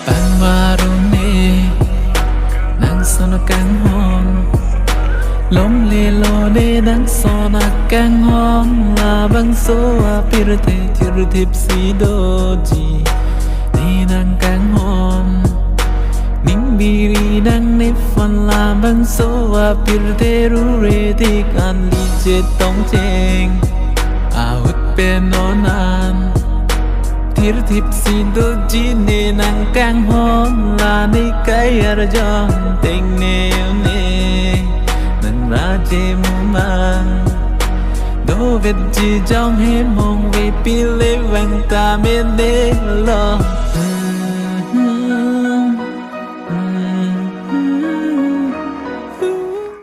bạn hoa rô nê nang so na căng hòn lom lê lô đê nang so na căng hòn là băng số a pirte tirtip si doji đi nang căng hòn ning biri nang ne fan la băng số a pirte ru re ti kan li che tong cheng a hut pe no nan thir thip si do ji ne nang căng hòn là ni cái ar jong tình ne ne nang ra che mu mang do vet ji jong he mong vi pi le vang ta me de lo